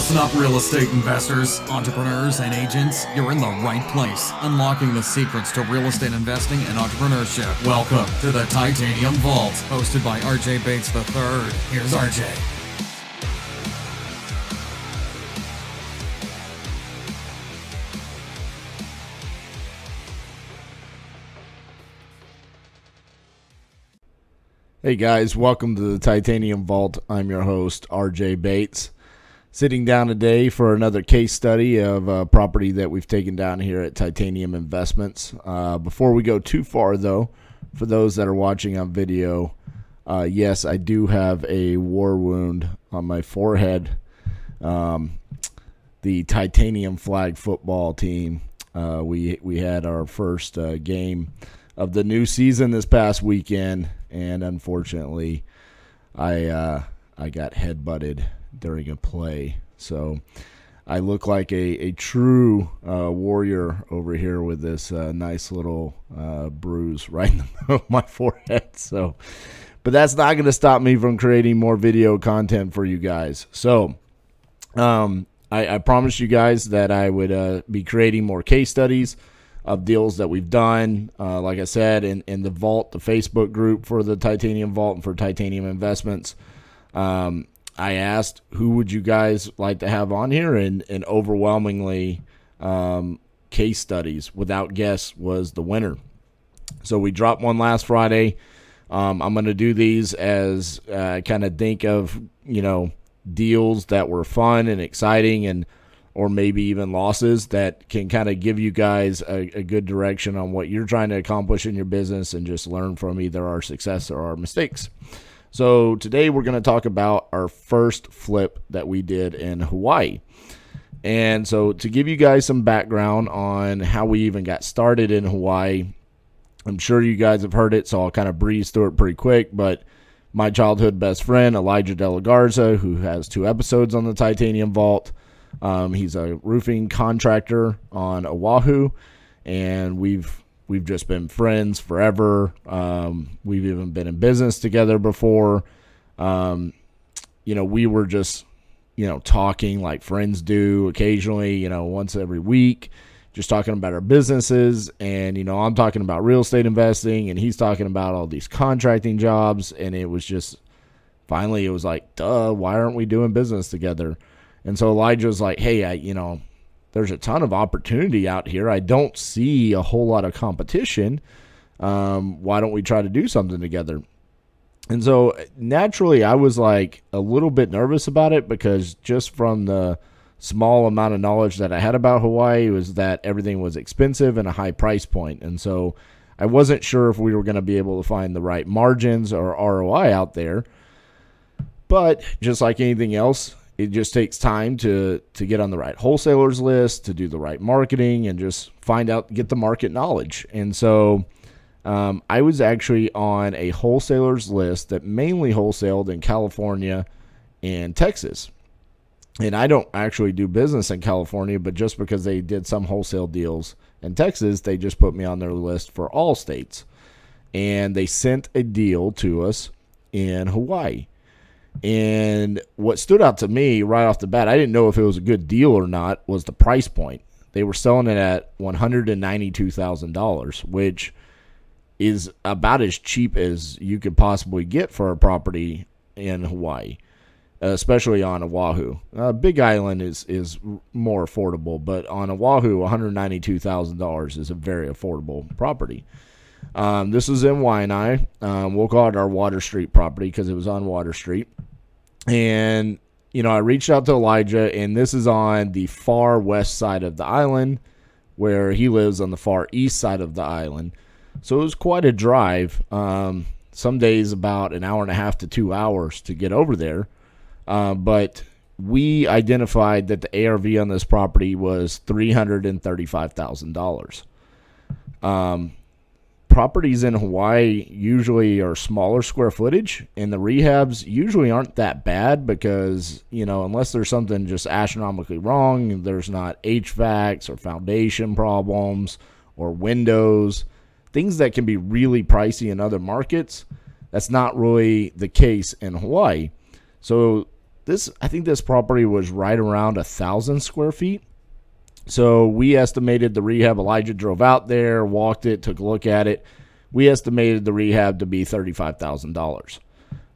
Listen up, real estate investors, entrepreneurs, and agents. You're in the right place, unlocking the secrets to real estate investing and entrepreneurship. Welcome to the Titanium Vault, hosted by RJ Bates III. Here's RJ. Hey guys, welcome to the Titanium Vault. I'm your host, RJ Bates. Sitting down today for another case study of a property that we've taken down here at Titanium Investments. Before we go too far though, for those that are watching on video, yes, I do have a war wound on my forehead. The Titanium flag football team, we had our first game of the new season this past weekend, and unfortunately I got headbutted during a play. So I look like a true warrior over here with this nice little bruise right in the middle of my forehead. So, but that's not going to stop me from creating more video content for you guys. So I promised you guys that I would be creating more case studies of deals that we've done. Like I said, in the Vault, the Facebook group for the Titanium Vault and for Titanium Investments, I asked who would you guys like to have on here, and overwhelmingly case studies without guess was the winner. So we dropped one last Friday. I'm going to do these as kind of think of, deals that were fun and exciting, and or maybe even losses that can kind of give you guys a good direction on what you're trying to accomplish in your business, and just learn from either our success or our mistakes. So today we're going to talk about our first flip that we did in Hawaii. And so to give you guys some background on how we even got started in Hawaii, I'm sure you guys have heard it, so I'll kind of breeze through it pretty quick. But my childhood best friend, Elijah De La Garza, who has 2 episodes on the Titanium Vault, he's a roofing contractor on Oahu, and we've just been friends forever. We've even been in business together before. We were just, talking like friends do occasionally, once every week, just talking about our businesses. And, I'm talking about real estate investing, and he's talking about all these contracting jobs. And it was just, finally, it was like, duh, why aren't we doing business together? And so Elijah was like, hey, there's a ton of opportunity out here. I don't see a whole lot of competition. Why don't we try to do something together? And so naturally, I was like a little bit nervous about it, because just from the small amount of knowledge that I had about Hawaii was that everything was expensive and a high price point. And so I wasn't sure if we were going to be able to find the right margins or ROI out there. But just like anything else, it just takes time to get on the right wholesalers list, to do the right marketing, and just get the market knowledge. And so I was actually on a wholesalers list that mainly wholesaled in California and Texas. And I don't actually do business in California, but just because they did some wholesale deals in Texas, they just put me on their list for all states. And they sent a deal to us in Hawaii. And what stood out to me right off the bat, I didn't know if it was a good deal or not, was the price point. They were selling it at $192,000, which is about as cheap as you could possibly get for a property in Hawaii, especially on Oahu. Big Island is more affordable, but on Oahu, $192,000 is a very affordable property. This was in Waianae. We'll call it our Water Street property because it was on Water Street. And, I reached out to Elijah, and this is on the far west side of the island, where he lives on the far east side of the island. So it was quite a drive. Some days about an hour and a half to 2 hours to get over there. But we identified that the ARV on this property was $335,000. Properties in Hawaii usually are smaller square footage, and the rehabs usually aren't that bad because, unless there's something just astronomically wrong, there's not HVACs or foundation problems or windows, things that can be really pricey in other markets. That's not really the case in Hawaii. So I think this property was right around 1,000 square feet. So we estimated the rehab. Elijah drove out there, walked it, took a look at it. We estimated the rehab to be $35,000.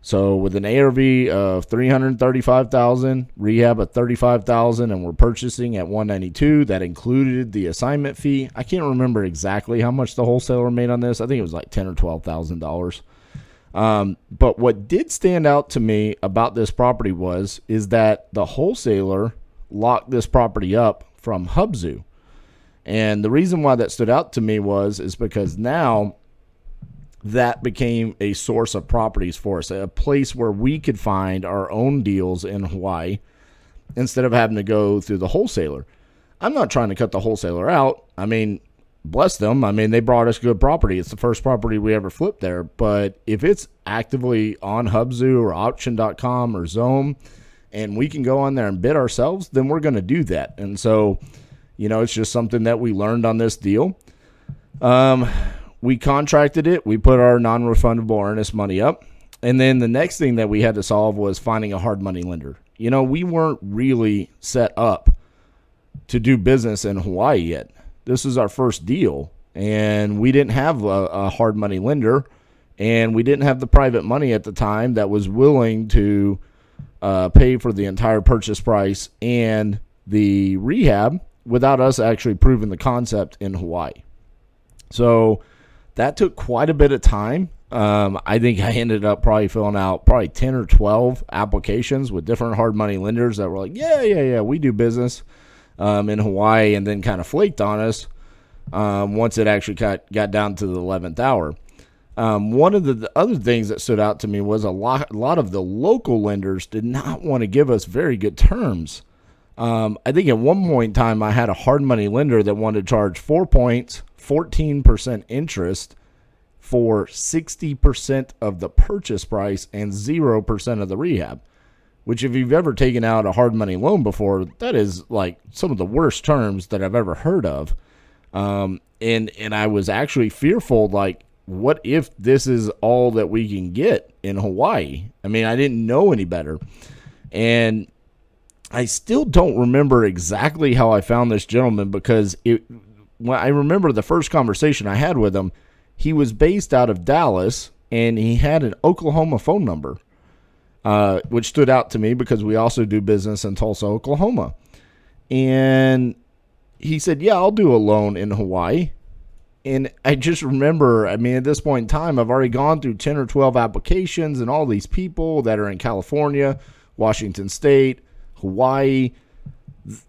So with an ARV of $335,000, rehab of $35,000, and we're purchasing at $192. That included the assignment fee. I can't remember exactly how much the wholesaler made on this. I think it was like $10,000 or $12,000. But what did stand out to me about this property is that the wholesaler locked this property up from Hubzu. And the reason why that stood out to me is because now that became a source of properties for us, a place where we could find our own deals in Hawaii instead of having to go through the wholesaler. I'm not trying to cut the wholesaler out. I mean, bless them. I mean, they brought us good property. It's the first property we ever flipped there. But if it's actively on Hubzu or auction.com or Zome, and we can go on there and bid ourselves, then we're going to do that. And so, it's just something that we learned on this deal. We contracted it. We put our non-refundable earnest money up. And then the next thing that we had to solve was finding a hard money lender. We weren't really set up to do business in Hawaii yet. This is our first deal, and we didn't have a hard money lender, and we didn't have the private money at the time that was willing to pay for the entire purchase price and the rehab without us actually proving the concept in Hawaii. So that took quite a bit of time. I think I ended up probably filling out 10 or 12 applications with different hard money lenders that were like, yeah, we do business in Hawaii, and then kind of flaked on us once it actually got down to the 11th hour. One of the other things that stood out to me was a lot of the local lenders did not want to give us very good terms. I think at one point in time, I had a hard money lender that wanted to charge 4 points, 14% interest for 60% of the purchase price and 0% of the rehab, which if you've ever taken out a hard money loan before, that is like some of the worst terms that I've ever heard of. And I was actually fearful, like, what if this is all that we can get in Hawaii? I mean, I didn't know any better. And I still don't remember exactly how I found this gentleman, because when I remember the first conversation I had with him, he was based out of Dallas, and he had an Oklahoma phone number, which stood out to me because we also do business in Tulsa, Oklahoma. And he said, yeah, I'll do a loan in Hawaii. And I just remember, I mean, at this point in time, I've already gone through 10 or 12 applications, and all these people that are in California, Washington State, Hawaii,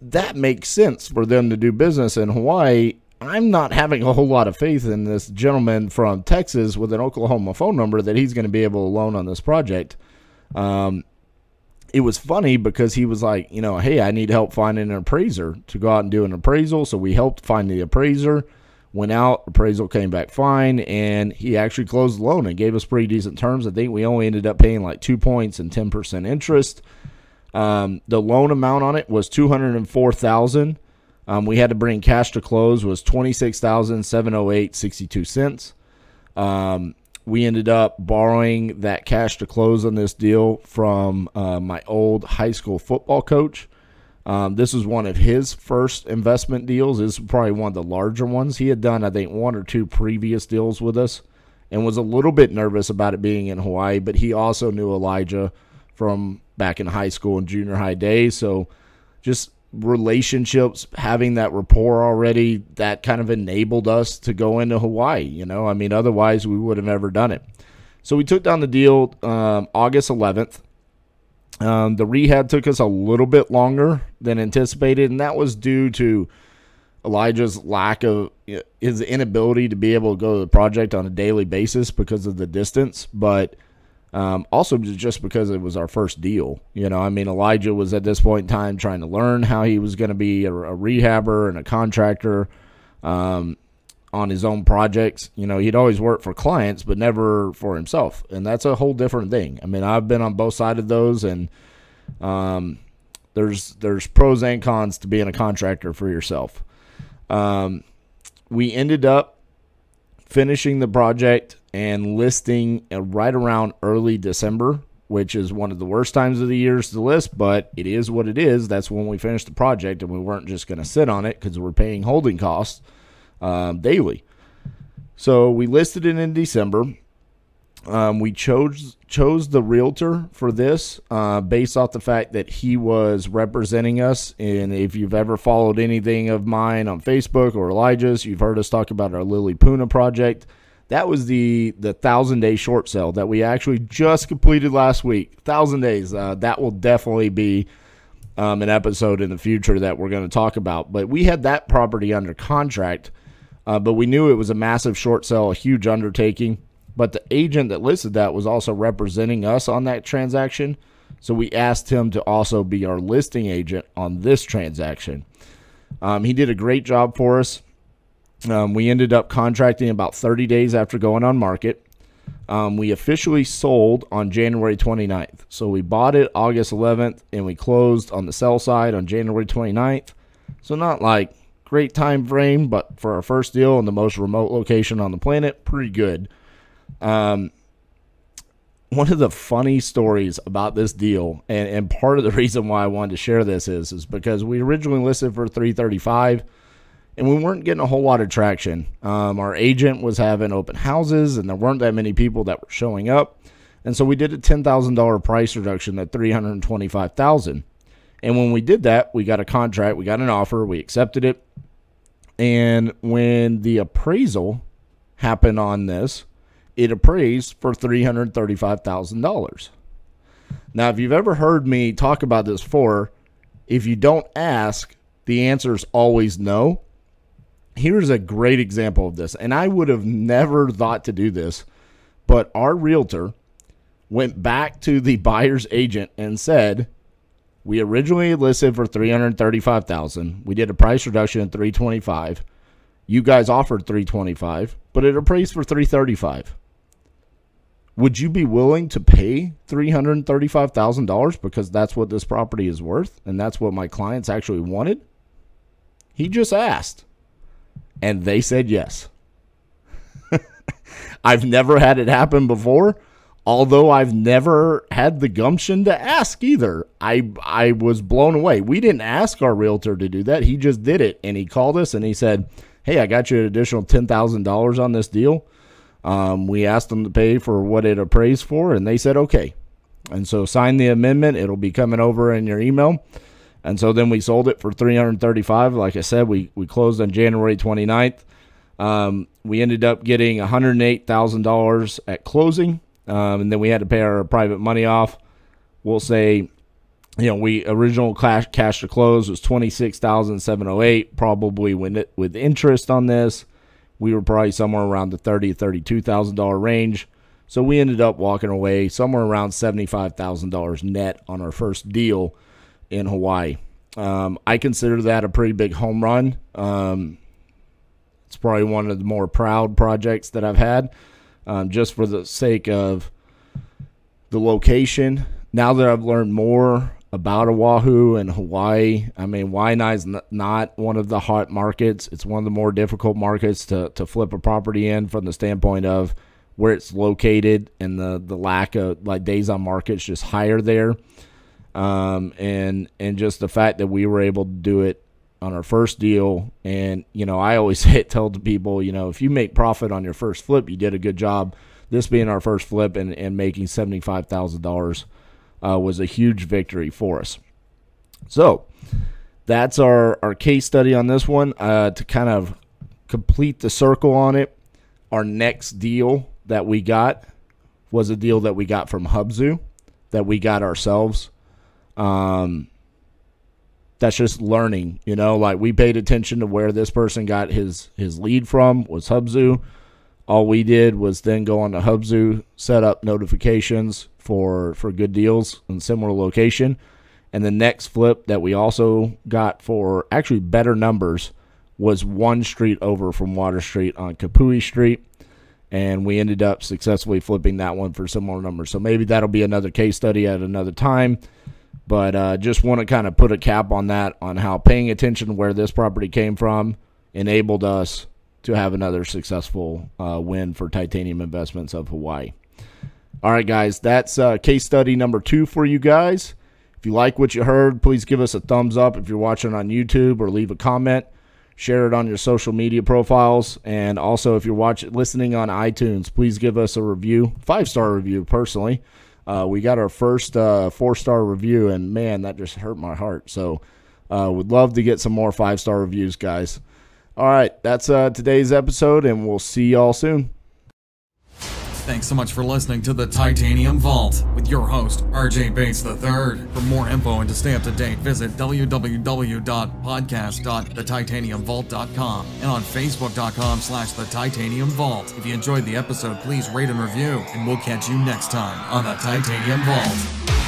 that makes sense for them to do business in Hawaii. I'm not having a whole lot of faith in this gentleman from Texas with an Oklahoma phone number that he's going to be able to loan on this project. It was funny because he was like, hey, I need help finding an appraiser to go out and do an appraisal. So we helped find the appraiser, went out, appraisal came back fine, and he actually closed the loan and gave us pretty decent terms. I think we only ended up paying like 2 points and 10% interest. The loan amount on it was $204,000. We had to bring cash to close was $26,708.62. We ended up borrowing that cash to close on this deal from my old high school football coach. This was one of his first investment deals. This is probably one of the larger ones. He had done, I think, 1 or 2 previous deals with us and was a little bit nervous about it being in Hawaii, but he also knew Elijah from back in high school and junior high days. So just relationships, having that rapport already, that kind of enabled us to go into Hawaii. I mean, otherwise we would have never done it. So we took down the deal August 11th. The rehab took us a little bit longer than anticipated, and that was due to Elijah's lack of his inability to be able to go to the project on a daily basis because of the distance, but also just because it was our first deal. I mean, Elijah was at this point in time trying to learn how he was going to be a rehabber and a contractor on his own projects. He'd always worked for clients, but never for himself. And that's a whole different thing. I mean, I've been on both sides of those, and there's pros and cons to being a contractor for yourself. We ended up finishing the project and listing right around early December which is one of the worst times of the years to list, but it is what it is. That's when we finished the project, and we weren't just going to sit on it because we're paying holding costs daily. So we listed it in December. We chose the realtor for this based off the fact that he was representing us. And if you've ever followed anything of mine on Facebook or Elijah's, you've heard us talk about our Lily Puna project. That was the 1,000-day short sale that we actually just completed last week. 1,000 days. That will definitely be an episode in the future that we're going to talk about. But we had that property under contract, but we knew it was a massive short sale, a huge undertaking. But the agent that listed that was also representing us on that transaction. So we asked him to also be our listing agent on this transaction. He did a great job for us. We ended up contracting about 30 days after going on market. We officially sold on January 29th. So we bought it August 11th, and we closed on the sell side on January 29th. So not like great time frame, but for our first deal in the most remote location on the planet, pretty good. One of the funny stories about this deal, and part of the reason why I wanted to share this is because we originally listed for $335, and we weren't getting a whole lot of traction. Our agent was having open houses, and there weren't that many people that were showing up, and so we did a $10,000 price reduction at $325,000. And when we did that, we got a contract, we got an offer, we accepted it, and when the appraisal happened on this, it appraised for $335,000. Now, if you've ever heard me talk about this before, if you don't ask, the answer is always no. Here's a great example of this, and I would have never thought to do this, but our realtor went back to the buyer's agent and said, we originally listed for $335,000. We did a price reduction at $325,000. You guys offered $325,000, but it appraised for $335,000. Would you be willing to pay $335,000 because that's what this property is worth and that's what my clients actually wanted? He just asked, and they said yes. I've never had it happen before, although I've never had the gumption to ask either. I was blown away. We didn't ask our realtor to do that. He just did it, and he called us and he said, hey, I got you an additional $10,000 on this deal. We asked them to pay for what it appraised for, and they said okay. And so sign the amendment. It'll be coming over in your email. And so then we sold it for $335,000. Like I said, we closed on January 29th. We ended up getting $108,000 at closing, and then we had to pay our private money off. We'll say, we original cash to close was $26,708. Probably with interest on this, we were probably somewhere around the $32,000 range. So we ended up walking away somewhere around $75,000 net on our first deal in Hawaii. I consider that a pretty big home run. It's probably one of the more proud projects that I've had, just for the sake of the location. Now that I've learned more about Oahu and Hawaii, I mean, Waianae is not one of the hot markets. It's one of the more difficult markets to flip a property in from the standpoint of where it's located and the lack of days on market is just higher there. And just the fact that we were able to do it on our first deal. And, I always tell the people, if you make profit on your first flip, you did a good job. This being our first flip and making $75,000 was a huge victory for us. So that's our case study on this one. To kind of complete the circle on it, our next deal that we got was a deal that we got from Hubzu, that we got ourselves. That's just learning, we paid attention to where this person got his lead from was Hubzu. All we did was then go on to Hubzu, set up notifications for good deals in similar location. And the next flip that we also got for actually better numbers was one street over from Water Street on Kapui Street. And we ended up successfully flipping that one for similar numbers. So maybe that'll be another case study at another time. But just want to kind of put a cap on that, on how paying attention to where this property came from enabled us to have another successful win for Titanium Investments of Hawaii. All right, guys, that's case study number 2 for you guys. If you like what you heard, please give us a thumbs up if you're watching on YouTube, or leave a comment. Share it on your social media profiles. And also, if you're listening on iTunes, please give us a review, 5-star review personally. We got our first 4-star review, and man, that just hurt my heart. So we'd love to get some more 5-star reviews, guys. All right, that's today's episode, and we'll see y'all soon. Thanks so much for listening to the Titanium Vault with your host, RJ Bates III. For more info and to stay up to date, visit www.podcast.thetitaniumvault.com and on facebook.com/The Titanium Vault. If you enjoyed the episode, please rate and review, and we'll catch you next time on the Titanium Vault.